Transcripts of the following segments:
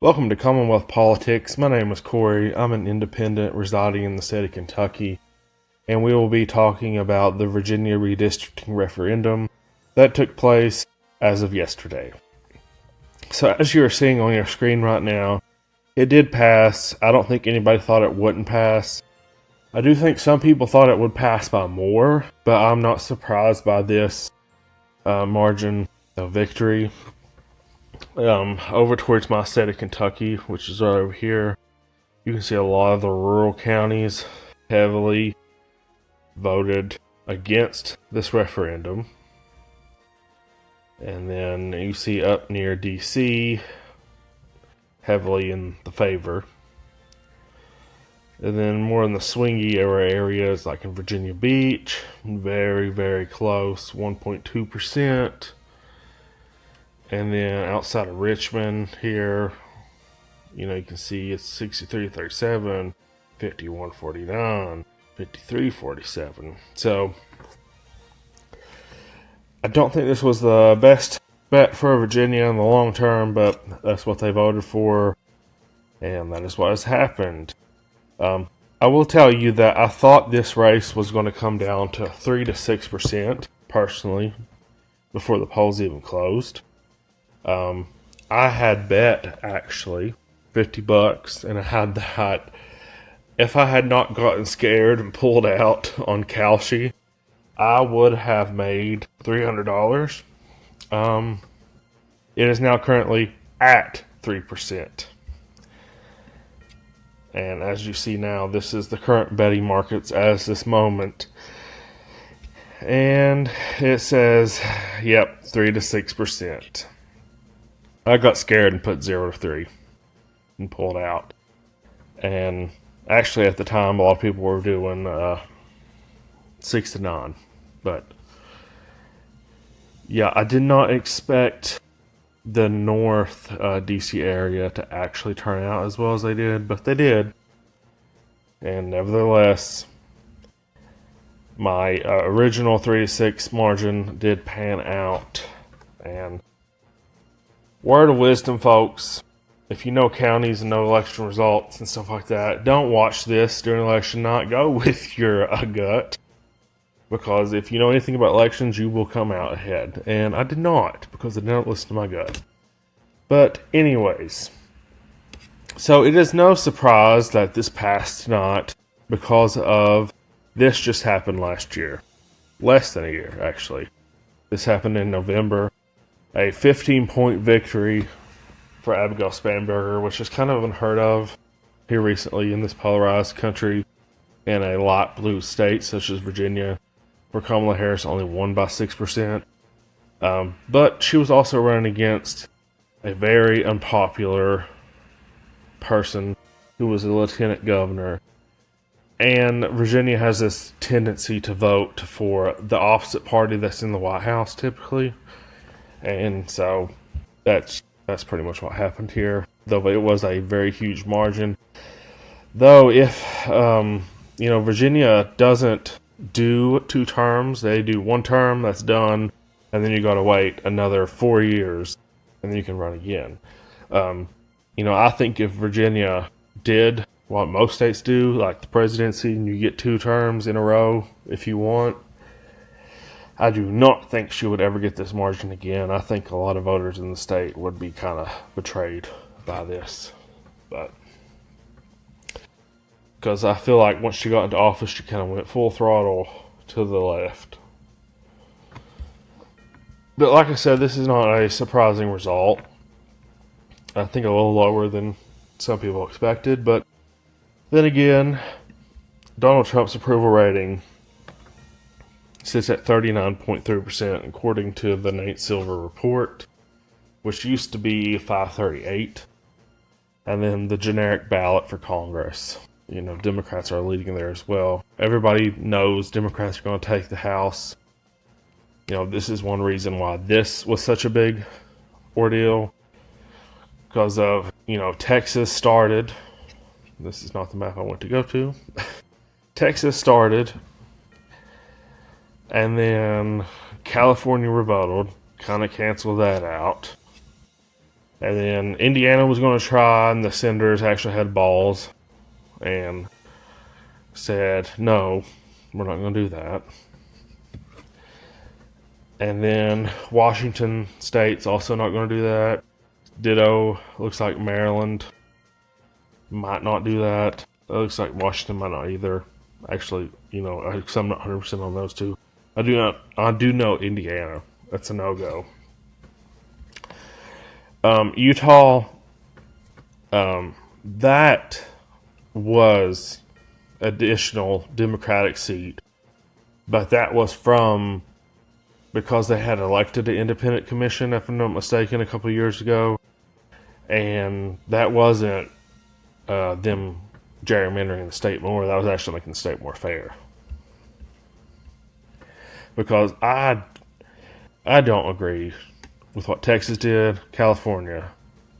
Welcome to Commonwealth Politics. My name is Corey. I'm an independent residing in the state of Kentucky, and we will be talking about the Virginia Redistricting referendum that took place as of yesterday. So, as you are seeing on your screen right now, it did pass. I don't think anybody thought it wouldn't pass. I do think some people thought it would pass by more, but I'm not surprised by this margin of victory. Over towards my state of Kentucky, which is right over here, you can see a lot of the rural counties heavily voted against this referendum. And then you see up near DC, heavily in the favor. And then more in the swingy areas, like in Virginia Beach, very, very close, 1.2%. And then outside of Richmond here, you can see it's 63-37, 51-49, 53-47. So I don't think this was the best bet for Virginia in the long term, but that's what they voted for, and that is what has happened. I will tell you that I thought this race was going to come down to 3 to 6%, personally, before the polls even closed. I had bet actually $50, and I had that. If I had not gotten scared and pulled out on Kalshi, I would have made $300. It is now currently at 3%. And as you see now, this is the current betting markets as this moment. And it says, yep, 3 to 6%. I got scared and put 0 to 3 and pulled out. And actually at the time, a lot of people were doing 6 to 9. But yeah, I did not expect the North DC area to actually turn out as well as they did, but they did. And nevertheless, my original 3 to 6 margin did pan out. And word of wisdom, folks, if you know counties and know election results and stuff like that, don't watch this during election night. Go with your gut. Because if you know anything about elections, you will come out ahead. And I did not, because I didn't listen to my gut. But anyways, so it is no surprise that this passed tonight, because of this just happened last year. Less than a year, actually. This happened in November. A 15-point victory for Abigail Spanberger, which is kind of unheard of here recently in this polarized country, in a light blue state such as Virginia, where Kamala Harris only won by 6%. But she was also running against a very unpopular person who was a lieutenant governor. And Virginia has this tendency to vote for the opposite party that's in the White House typically. And so that's pretty much what happened here. Though it was a very huge margin. Though if, Virginia doesn't do 2 terms, they do 1 term, that's done, and then you got to wait another 4 years, and then you can run again. I think if Virginia did what most states do, like the presidency, and you get 2 terms in a row if you want, I do not think she would ever get this margin again. I think a lot of voters in the state would be kind of betrayed by this. But because I feel like once she got into office, she kind of went full throttle to the left. But like I said, this is not a surprising result. I think a little lower than some people expected. But then again, Donald Trump's approval rating sits at 39.3%, according to the Nate Silver report, which used to be 538. And then the generic ballot for Congress. Democrats are leading there as well. Everybody knows Democrats are going to take the House. This is one reason why this was such a big ordeal. Because of, Texas started. This is not the map I want to go to. Texas started. And then California rebutted, kind of canceled that out. And then Indiana was going to try, and the senators actually had balls and said, no, we're not going to do that. And then Washington State's also not going to do that. Ditto, looks like Maryland might not do that. It looks like Washington might not either. Actually, I'm not 100% on those two. I do know Indiana. That's a no-go. Utah, that was additional Democratic seat, but that was because they had elected an independent commission, if I'm not mistaken, a couple of years ago, and that wasn't them gerrymandering the state more. That was actually making the state more fair. Because I don't agree with what Texas did, California,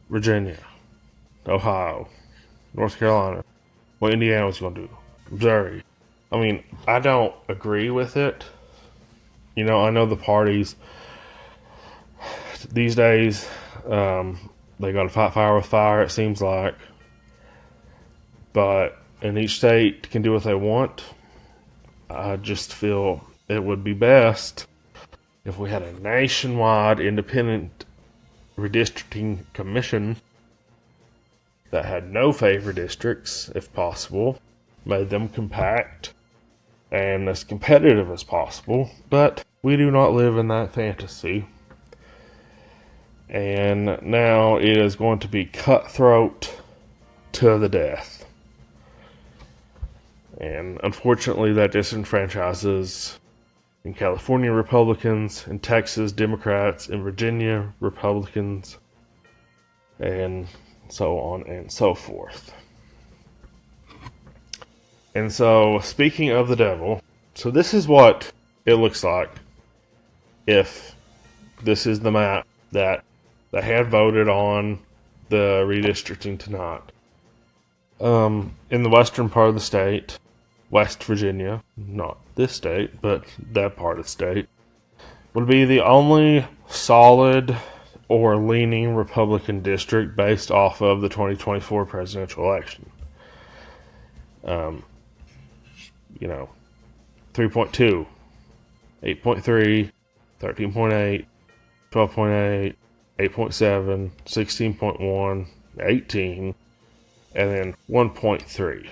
Virginia, Ohio, North Carolina, what Indiana was going to do, Missouri. I mean, I don't agree with it. I know the parties these days, they got to fight fire with fire, it seems like. But in each state can do what they want. I just feel it would be best if we had a nationwide independent redistricting commission that had no favor districts, if possible, made them compact and as competitive as possible. But we do not live in that fantasy. And now it is going to be cutthroat to the death. And unfortunately, that disenfranchises in California Republicans, in Texas Democrats, in Virginia Republicans, and so on and so forth. And so, speaking of the devil, so this is what it looks like if this is the map that they had voted on the redistricting tonight. In the western part of the state, West Virginia, not this state, but that part of the state, would be the only solid or leaning Republican district based off of the 2024 presidential election. 3.2, 8.3, 13.8, 12.8, 8.7, 16.1, 18, and then 1.3.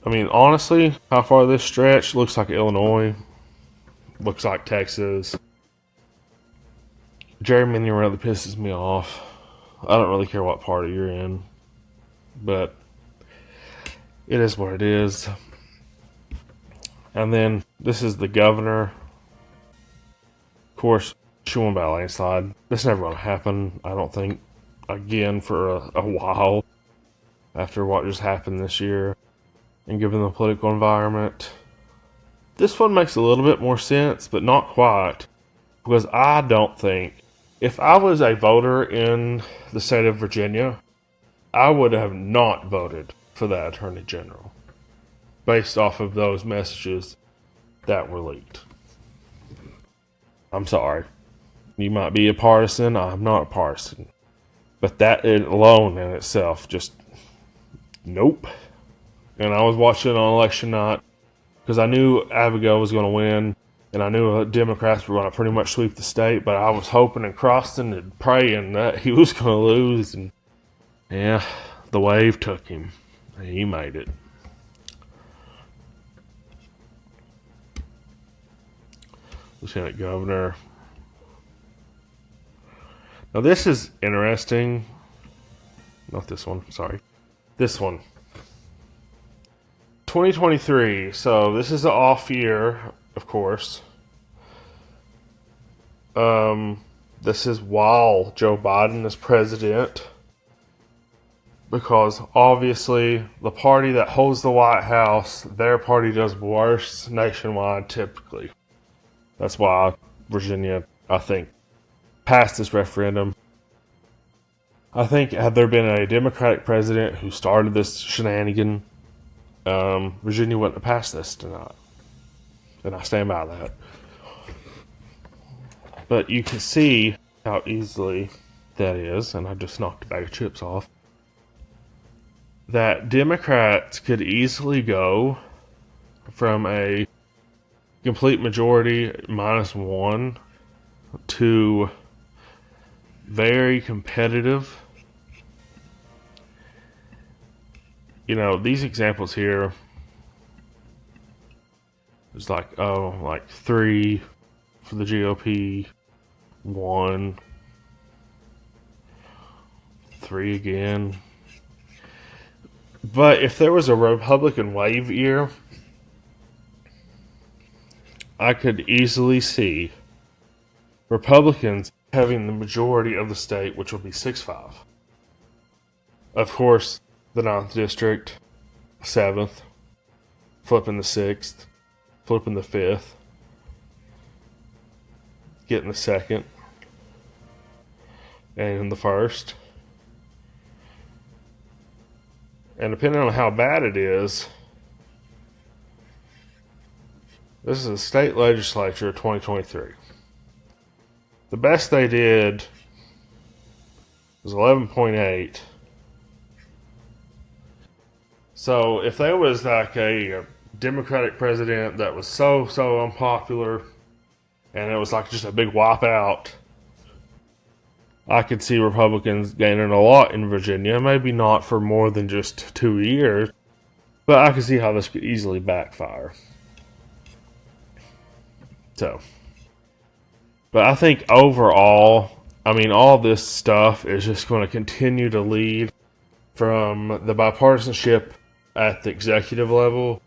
I mean, honestly, how far this stretch looks like Illinois, looks like Texas. Gerrymandering really pisses me off. I don't really care what party you're in, but it is what it is. And then this is the governor. Of course, she won by a landslide. This never going to happen, I don't think, again for a while after what just happened this year. And given the political environment, this one makes a little bit more sense, but not quite. Because I don't think, if I was a voter in the state of Virginia, I would have not voted for that attorney general based off of those messages that were leaked. I'm sorry. You might be a partisan. I'm not a partisan. But that alone in itself, just nope. And I was watching it on election night because I knew Abigail was going to win, and I knew Democrats were going to pretty much sweep the state, but I was hoping and crossing and praying that he was going to lose, and yeah, the wave took him. He made it. Lieutenant Governor. Now this is interesting. Not this one, sorry. This one. 2023, so this is an off year, of course. This is while Joe Biden is president, because obviously the party that holds the White House, their party does worse nationwide typically. That's why Virginia, I think, passed this referendum. I think had there been a Democratic president who started this shenanigan, Virginia wouldn't have passed this tonight. And I stand by that. But you can see how easily that is, and I just knocked a bag of chips off, that Democrats could easily go from a complete majority -1 to very competitive. You know, these examples here, it's like, like 3 for the GOP, 1, 3 again. But if there was a Republican wave year, I could easily see Republicans having the majority of the state, which would be 6-5. Of course, the 9th district, 7th, flipping the 6th, flipping the 5th, getting the 2nd, and the 1st. And depending on how bad it is, this is the state legislature of 2023. The best they did was 11.8. So if there was like a Democratic president that was so unpopular, and it was like just a big wipeout, I could see Republicans gaining a lot in Virginia. Maybe not for more than just 2 years, but I could see how this could easily backfire. So, but I think overall, I mean, all this stuff is just going to continue to lead from the bipartisanship at the executive level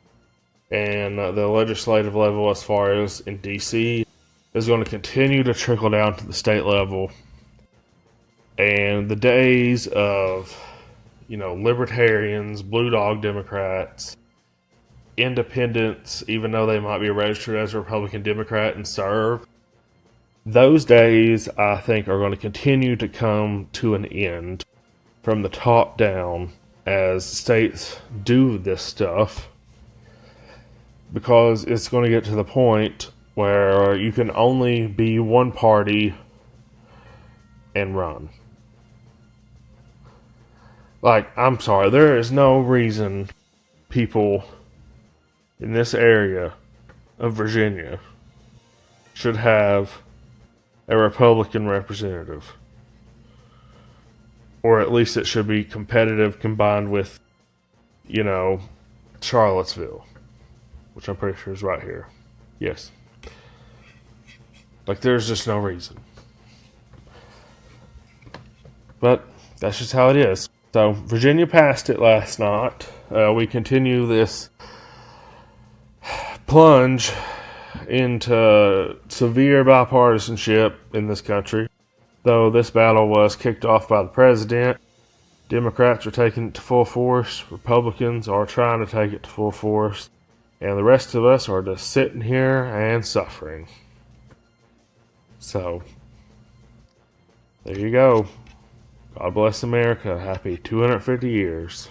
and the legislative level, as far as in DC, is going to continue to trickle down to the state level. And the days of, you know, libertarians, blue dog Democrats, independents, even though they might be registered as a Republican Democrat and serve, those days, I think, are going to continue to come to an end from the top down as states do this stuff, because it's going to get to the point where you can only be one party and run. Like, I'm sorry, there is no reason people in this area of Virginia should have a Republican representative. Or at least it should be competitive combined with, you know, Charlottesville, which I'm pretty sure is right here. Yes. Like, there's just no reason. But that's just how it is. So, Virginia passed it last night. We continue this plunge into severe bipartisanship in this country. Though this battle was kicked off by the president, Democrats are taking it to full force, Republicans are trying to take it to full force, and the rest of us are just sitting here and suffering. So, there you go. God bless America. Happy 250 years.